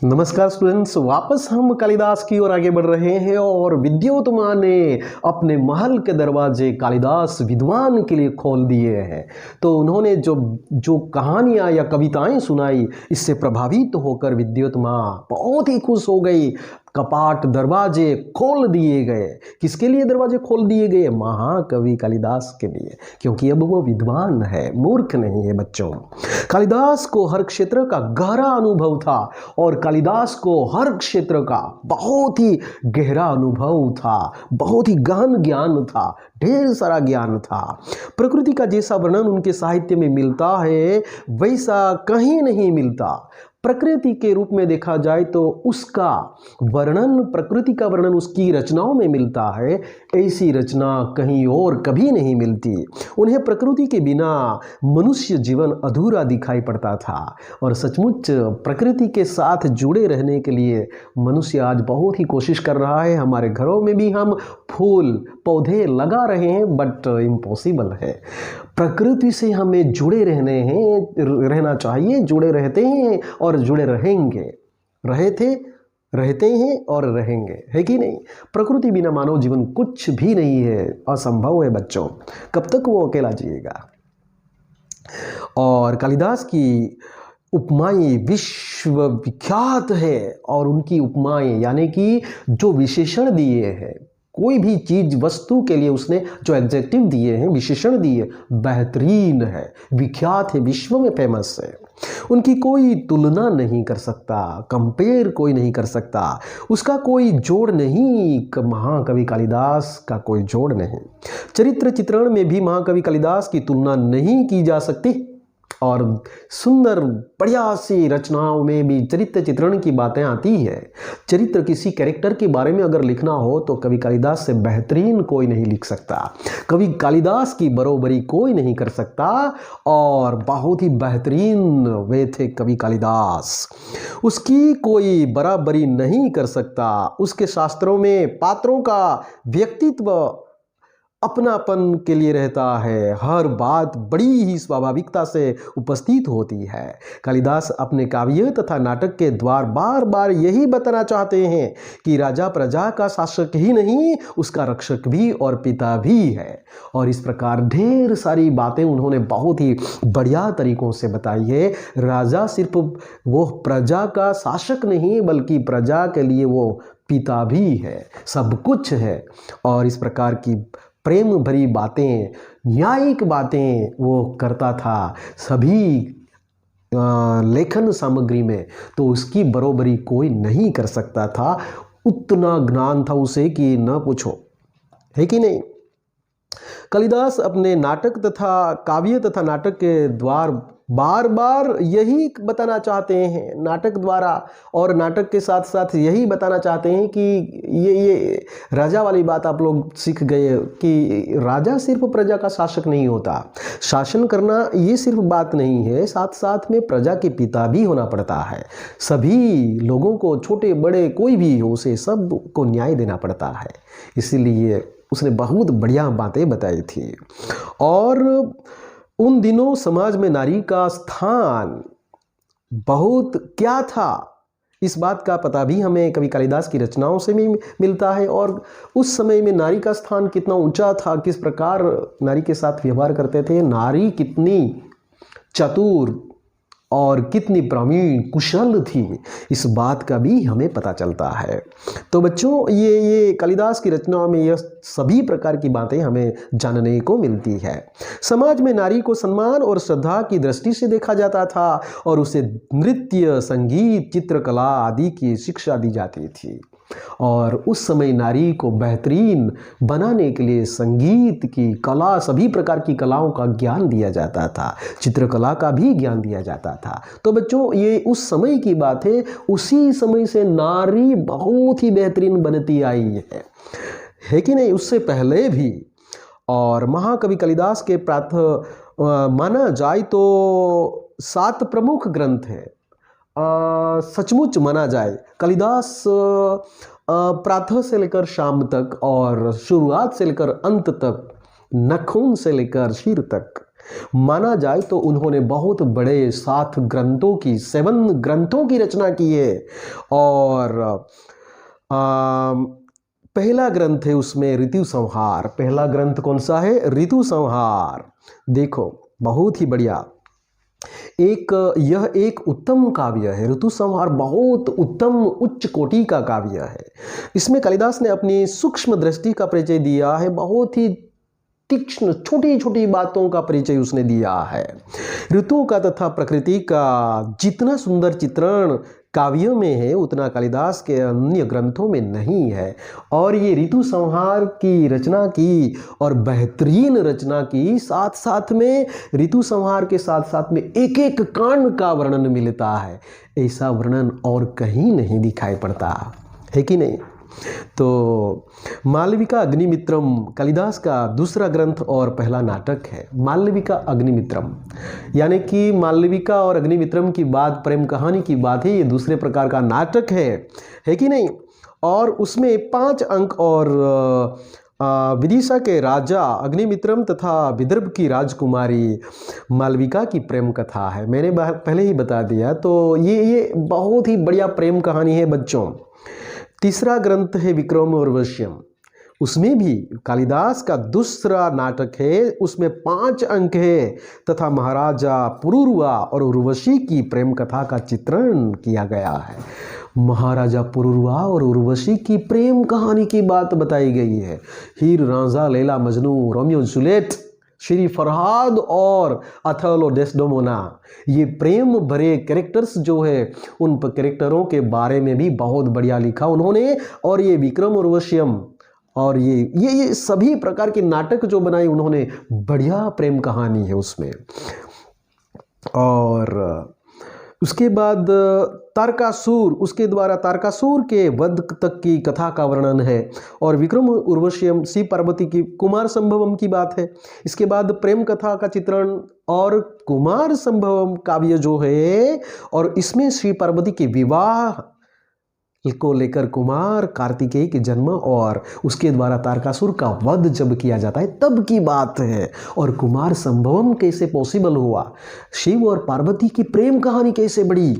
नमस्कार स्टूडेंट्स, वापस हम कालिदास की ओर आगे बढ़ रहे हैं और विद्योत्तमा ने अपने महल के दरवाजे कालिदास विद्वान के लिए खोल दिए हैं। तो उन्होंने जो जो कहानियाँ या कविताएं सुनाई, इससे प्रभावित होकर विद्योत्तमा बहुत ही खुश हो गई। कपाट दरवाजे खोल दिए गए। किसके लिए दरवाजे खोल दिए गए? महाकवि कालिदास के लिए, क्योंकि अब वो विद्वान है, मूर्ख नहीं है बच्चों। कालिदास को हर क्षेत्र का गहरा अनुभव था और कालिदास को हर क्षेत्र का बहुत ही गहरा अनुभव था, बहुत ही गहन ज्ञान था, ढेर सारा ज्ञान था। प्रकृति का जैसा वर्णन उनके साहित्य में मिलता है, वैसा कहीं नहीं मिलता। प्रकृति के रूप में देखा जाए तो उसका वर्णन, प्रकृति का वर्णन उसकी रचनाओं में मिलता है, ऐसी रचना कहीं और कभी नहीं मिलती। उन्हें प्रकृति के बिना मनुष्य जीवन अधूरा दिखाई पड़ता था और सचमुच प्रकृति के साथ जुड़े रहने के लिए मनुष्य आज बहुत ही कोशिश कर रहा है। हमारे घरों में भी हम फूल पौधे लगा रहे हैं, बट इम्पॉसिबल है। प्रकृति से हमें जुड़े रहना चाहिए, जुड़े रहते हैं और जुड़े रहेंगे, रहते हैं और रहेंगे, है कि नहीं? प्रकृति बिना मानव जीवन कुछ भी नहीं है, असंभव है बच्चों। कब तक वो अकेला जिएगा? और कालिदास की उपमाएं विश्व विख्यात है और उनकी उपमाएं यानी कि जो विशेषण दिए हैं, कोई भी चीज वस्तु के लिए उसने जो एडजेक्टिव दिए हैं, विशेषण दिए, बेहतरीन है, विख्यात है, विश्व में फेमस है। उनकी कोई तुलना नहीं कर सकता, कंपेयर कोई नहीं कर सकता, उसका कोई जोड़ नहीं। महाकवि कालिदास का कोई जोड़ नहीं। चरित्र चित्रण में भी महाकवि कालिदास की तुलना नहीं की जा सकती और सुंदर बढ़िया सी रचनाओं में भी चरित्र चित्रण की बातें आती है। चरित्र, किसी कैरेक्टर के बारे में अगर लिखना हो तो कवि कालिदास से बेहतरीन कोई नहीं लिख सकता, कवि कालिदास की बरोबरी कोई नहीं कर सकता और बहुत ही बेहतरीन वे थे कवि कालिदास, उसकी कोई बराबरी नहीं कर सकता। उसके शास्त्रों में पात्रों का व्यक्तित्व अपनापन के लिए रहता है, हर बात बड़ी ही स्वाभाविकता से उपस्थित होती है। कालिदास अपने काव्य तथा नाटक के द्वारा बार बार यही बताना चाहते हैं कि राजा प्रजा का शासक ही नहीं, उसका रक्षक भी और पिता भी है। और इस प्रकार ढेर सारी बातें उन्होंने बहुत ही बढ़िया तरीकों से बताई है। राजा सिर्फ वो प्रजा का शासक नहीं, बल्कि प्रजा के लिए वो पिता भी है, सब कुछ है। और इस प्रकार की प्रेम भरी बातें, न्यायिक बातें वो करता था सभी लेखन सामग्री में, तो उसकी बरोबरी कोई नहीं कर सकता था। उतना ज्ञान था उसे कि न पूछो, है कि नहीं? कालिदास अपने नाटक तथा काव्य तथा नाटक के द्वारा बार बार यही बताना चाहते हैं, नाटक द्वारा और नाटक के साथ साथ यही बताना चाहते हैं कि ये राजा वाली बात आप लोग सीख गए कि राजा सिर्फ प्रजा का शासक नहीं होता, शासन करना ये सिर्फ बात नहीं है, साथ साथ में प्रजा के पिता भी होना पड़ता है। सभी लोगों को, छोटे बड़े कोई भी हो, उसे सब को न्याय देना पड़ता है। इसीलिए उसने बहुत बढ़िया बातें बताई थी। और उन दिनों समाज में नारी का स्थान बहुत क्या था, इस बात का पता भी हमें कवि कालिदास की रचनाओं से भी मिलता है। और उस समय में नारी का स्थान कितना ऊंचा था, किस प्रकार नारी के साथ व्यवहार करते थे, नारी कितनी चतुर और कितनी प्रवीण कुशल थी, इस बात का भी हमें पता चलता है। तो बच्चों, ये कालिदास की रचनाओं में यह सभी प्रकार की बातें हमें जानने को मिलती है। समाज में नारी को सम्मान और श्रद्धा की दृष्टि से देखा जाता था और उसे नृत्य, संगीत, चित्रकला आदि की शिक्षा दी जाती थी। और उस समय नारी को बेहतरीन बनाने के लिए संगीत की कला, सभी प्रकार की कलाओं का ज्ञान दिया जाता था, चित्रकला का भी ज्ञान दिया जाता था। तो बच्चों, ये उस समय की बात है, उसी समय से नारी बहुत ही बेहतरीन बनती आई है कि नहीं? उससे पहले भी। और महाकवि कालिदास के माना जाए तो 7 प्रमुख ग्रंथ हैं। सचमुच माना जाए, कालिदास प्रातः से लेकर शाम तक और शुरुआत से लेकर अंत तक, नखून से लेकर सिर तक माना जाए तो उन्होंने बहुत बड़े 7 ग्रंथों की 7 ग्रंथों की रचना की है। और पहला ग्रंथ है उसमें ऋतु संहार। पहला ग्रंथ कौन सा है? ऋतु संहार। देखो बहुत ही बढ़िया, यह एक उत्तम काव्य है। ऋतु संहार बहुत उत्तम उच्च कोटि का काव्य है। इसमें कालिदास ने अपनी सूक्ष्म दृष्टि का परिचय दिया है, बहुत ही तीक्ष्ण छोटी छोटी बातों का परिचय उसने दिया है। ऋतुओं का तथा प्रकृति का जितना सुंदर चित्रण काव्यों में है उतना कालिदास के अन्य ग्रंथों में नहीं है। और ये ऋतु संहार की रचना की और बेहतरीन रचना की, साथ साथ में ऋतु संहार के साथ साथ में एक एक कांड का वर्णन मिलता है। ऐसा वर्णन और कहीं नहीं दिखाई पड़ता है कि नहीं। तो मालविका अग्निमित्रम कालिदास का दूसरा ग्रंथ और पहला नाटक है। मालविका अग्निमित्रम यानी कि मालविका और अग्निमित्रम की बात, प्रेम कहानी की बात है। ये दूसरे प्रकार का नाटक है कि नहीं। और उसमें 5 अंक और विदिशा के राजा अग्निमित्रम तथा विदर्भ की राजकुमारी मालविका की प्रेम कथा है। मैंने पहले ही बता दिया। तो ये बहुत ही बढ़िया प्रेम कहानी है बच्चों। तीसरा ग्रंथ है विक्रम उर्वश्यम। उसमें भी कालिदास का दूसरा नाटक है, उसमें 5 अंक है तथा महाराजा पुरुरवा और उर्वशी की प्रेम कथा का चित्रण किया गया है। महाराजा पुरुरवा और उर्वशी की प्रेम कहानी की बात बताई गई है। हीर रांझा, लैला मजनू, रोमियो जूलियट, श्री फरहाद और अथोलो डेस्डेमोना, ये प्रेम भरे कैरेक्टर्स जो है, उन कैरेक्टरों के बारे में भी बहुत बढ़िया लिखा उन्होंने। और ये विक्रम उर्वश्यम और ये सभी प्रकार के नाटक जो बनाए उन्होंने, बढ़िया प्रेम कहानी है उसमें। और उसके बाद तारकासुर, उसके द्वारा तारकासुर के वध तक की कथा का वर्णन है। और विक्रम उर्वश्यम शिव पार्वती की कुमार संभवम की बात है। इसके बाद प्रेम कथा का चित्रण और कुमार संभवम काव्य जो है, और इसमें श्री पार्वती के विवाह को लेकर कुमार कार्तिकेय के जन्म और उसके द्वारा तारकासुर का वध जब किया जाता है तब की बात है। और कुमार संभवम कैसे पॉसिबल हुआ, शिव और पार्वती की प्रेम कहानी कैसे बढ़ी,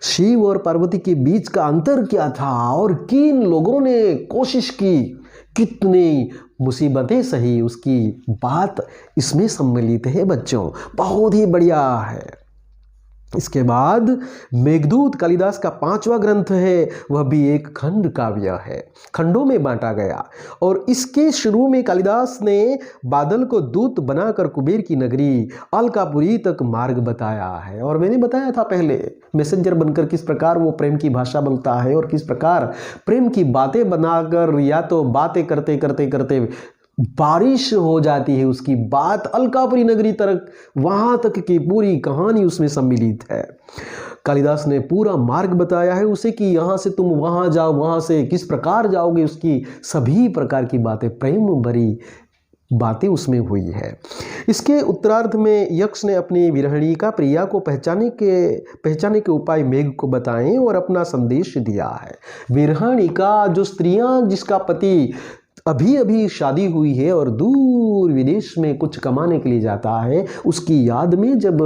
शिव और पार्वती के बीच का अंतर क्या था और किन लोगों ने कोशिश की, कितनी मुसीबतें सही, उसकी बात इसमें सम्मिलित है बच्चों। बहुत ही बढ़िया है। इसके बाद मेघदूत कालिदास का 5वां ग्रंथ है, वह भी एक खंड काव्य है, खंडों में बांटा गया। और इसके शुरू में कालिदास ने बादल को दूत बनाकर कुबेर की नगरी अलकापुरी तक मार्ग बताया है। और मैंने बताया था पहले, मैसेंजर बनकर किस प्रकार वो प्रेम की भाषा बोलता है और किस प्रकार प्रेम की बातें बनाकर या तो बातें करते करते करते बारिश हो जाती है उसकी बात अलकापुरी नगरी तक, वहां तक की पूरी कहानी उसमें सम्मिलित है। कालिदास ने पूरा मार्ग बताया है उसे कि यहाँ से तुम वहाँ जाओ, वहाँ से किस प्रकार जाओगे, उसकी सभी प्रकार की बातें, प्रेम भरी बातें उसमें हुई है। इसके उत्तरार्ध में यक्ष ने अपनी विरहणी का प्रिया को पहचाने के उपाय मेघ को बताएं और अपना संदेश दिया है। विरहणी का, जो स्त्रियां जिसका पति अभी अभी शादी हुई है और दूर विदेश में कुछ कमाने के लिए जाता है, उसकी याद में जब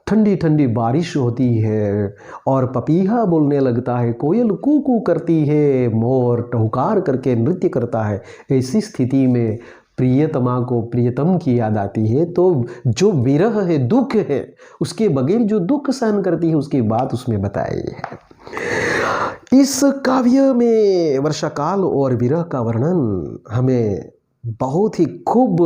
ठंडी ठंडी बारिश होती है और पपीहा बोलने लगता है, कोयल कू कू करती है, मोर टहुकार करके नृत्य करता है, ऐसी स्थिति में प्रियतमा को प्रियतम की याद आती है। तो जो विरह है, दुख है, उसके बगैर जो दुख सहन करती है उसकी बात उसमें बताई है। इस काव्य में वर्षा काल और विरह का वर्णन हमें बहुत ही खूब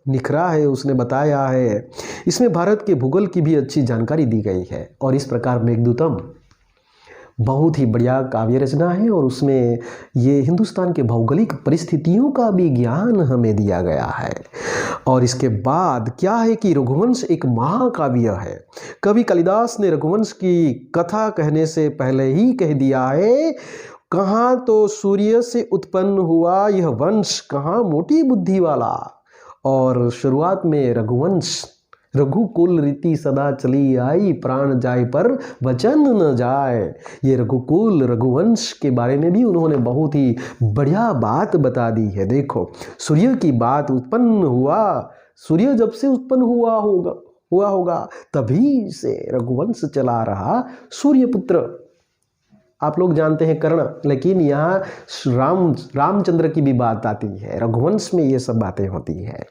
निखरा है, उसने बताया है। इसमें भारत के भूगोल की भी अच्छी जानकारी दी गई है। और इस प्रकार मेघदूतम बहुत ही बढ़िया काव्य रचना है और उसमें ये हिंदुस्तान के भौगोलिक परिस्थितियों का भी ज्ञान हमें दिया गया है। और इसके बाद क्या है कि रघुवंश एक महाकाव्य है। कवि कालिदास ने रघुवंश की कथा कहने से पहले ही कह दिया है, कहाँ तो सूर्य से उत्पन्न हुआ यह वंश, कहाँ मोटी बुद्धि वाला। और शुरुआत में रघुवंश, रघुकुल रीति सदा चली आई, प्राण जाए पर वचन न जाए। ये रघुकुल, रघुवंश के बारे में भी उन्होंने बहुत ही बढ़िया बात बता दी है। देखो, सूर्य की बात उत्पन्न हुआ, सूर्य जब से उत्पन्न हुआ होगा तभी से रघुवंश चला रहा सूर्यपुत्र। आप लोग जानते हैं कर्ण, लेकिन यहाँ रामचंद्र की भी बात आती है, रघुवंश में ये सब बातें होती है।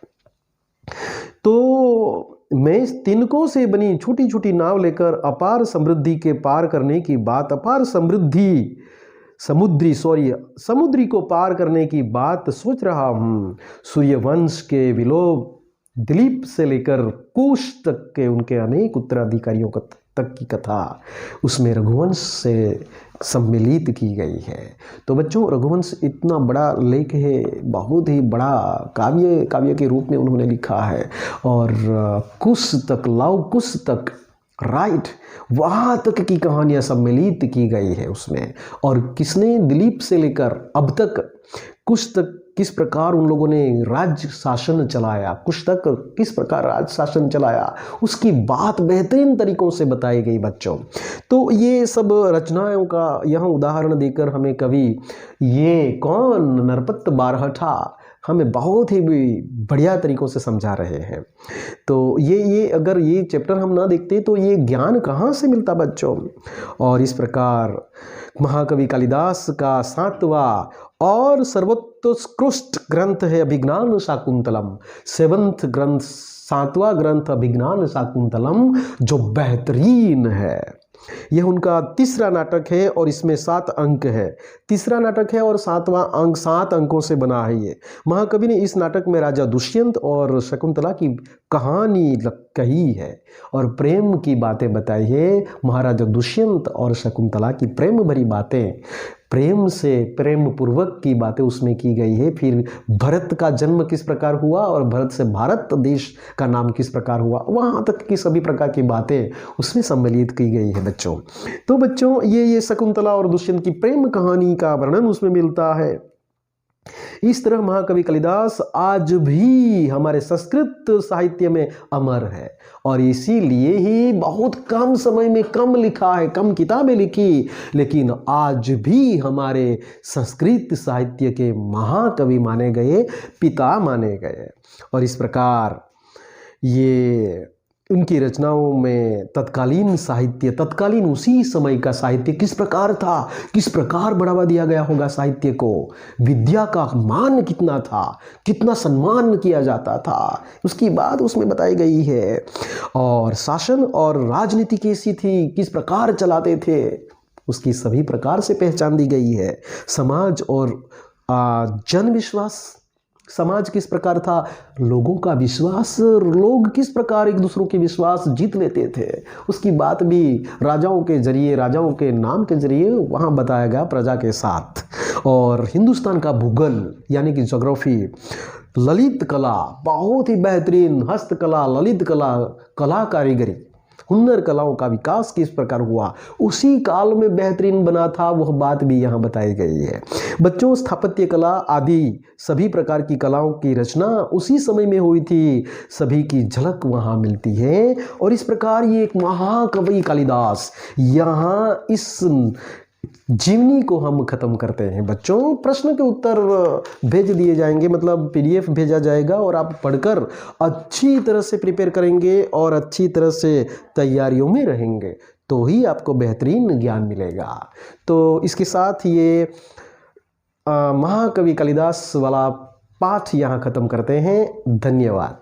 तो मैं इस तिनकों से बनी छोटी छोटी नाव लेकर अपार समृद्धि के पार करने की बात, अपार समुद्री को पार करने की बात सोच रहा हूँ। सूर्यवंश के विलोप दिलीप से लेकर कुश तक के उनके अनेक उत्तराधिकारियों तक की कथा उसमें रघुवंश से सम्मिलित की गई है। तो बच्चों, रघुवंश इतना बड़ा लेख है, बहुत ही बड़ा काव्य के रूप में उन्होंने लिखा है। और कुश तक, लव कुश तक, राइट, वहाँ तक की कहानियाँ सम्मिलित की गई है उसमें। और किसने दिलीप से लेकर अब तक कुश तक किस प्रकार उन लोगों ने राज्य शासन चलाया, कुछ तक किस प्रकार राज्य शासन चलाया, उसकी बात बेहतरीन तरीकों से बताई गई बच्चों। तो ये सब रचनाओं का यहाँ उदाहरण देकर हमें कवि ये कौन नरपत बारहठा हमें बहुत ही बढ़िया तरीकों से समझा रहे हैं। तो ये अगर ये चैप्टर हम ना देखते तो ये ज्ञान कहाँ से मिलता बच्चों। और इस प्रकार महाकवि कालिदास का 7वां और सर्वोत्कृष्ट ग्रंथ है अभिज्ञान शाकुंतलम। 7th ग्रंथ, 7वां ग्रंथ अभिज्ञान शाकुंतलम, जो बेहतरीन है। यह उनका तीसरा नाटक है और इसमें 7 अंक है। तीसरा नाटक है और 7वां अंक 7 अंकों से बना है। ये महाकवि ने इस नाटक में राजा दुष्यंत और शकुंतला की कहानी कही है और प्रेम की बातें बताई है। महाराजा दुष्यंत और शकुंतला की प्रेम भरी बातें, प्रेम से प्रेम पूर्वक की बातें उसमें की गई है। फिर भरत का जन्म किस प्रकार हुआ और भरत से भारत देश का नाम किस प्रकार हुआ, वहाँ तक की सभी प्रकार की बातें उसमें सम्मिलित की गई है बच्चों। तो बच्चों, ये शकुंतला और दुष्यंत की प्रेम कहानी का वर्णन उसमें मिलता है। इस तरह महाकवि कालिदास आज भी हमारे संस्कृत साहित्य में अमर है और इसीलिए ही बहुत कम समय में कम लिखा है, कम किताबें लिखी, लेकिन आज भी हमारे संस्कृत साहित्य के महाकवि माने गए, पिता माने गए। और इस प्रकार ये उनकी रचनाओं में तत्कालीन साहित्य, तत्कालीन उसी समय का साहित्य किस प्रकार था, किस प्रकार बढ़ावा दिया गया होगा साहित्य को, विद्या का मान कितना था, कितना सम्मान किया जाता था, उसकी बात उसमें बताई गई है। और शासन और राजनीति कैसी थी, किस प्रकार चलाते थे, उसकी सभी प्रकार से पहचान दी गई है। समाज और जन विश्वास, समाज किस प्रकार था, लोगों का विश्वास, लोग किस प्रकार एक दूसरों के विश्वास जीत लेते थे, उसकी बात भी राजाओं के जरिए, राजाओं के नाम के जरिए वहाँ बताया गया प्रजा के साथ। और हिंदुस्तान का भूगोल यानी कि ज्योग्राफी, ललित कला, बहुत ही बेहतरीन हस्तकला, ललित कला, कला कारीगरी, हुनर कलाओं का विकास किस प्रकार हुआ, उसी काल में बेहतरीन बना था, वह बात भी यहाँ बताई गई है। बच्चों, स्थापत्य कला आदि सभी प्रकार की कलाओं की रचना उसी समय में हुई थी, सभी की झलक वहाँ मिलती है। और इस प्रकार ये एक महाकवि कालिदास यहाँ इस जीवनी को हम खत्म करते हैं। बच्चों, प्रश्न के उत्तर भेज दिए जाएंगे, मतलब PDF भेजा जाएगा और आप पढ़कर अच्छी तरह से प्रिपेयर करेंगे और अच्छी तरह से तैयारियों में रहेंगे तो ही आपको बेहतरीन ज्ञान मिलेगा। तो इसके साथ ये महाकवि कालिदास वाला पाठ यहाँ खत्म करते हैं। धन्यवाद।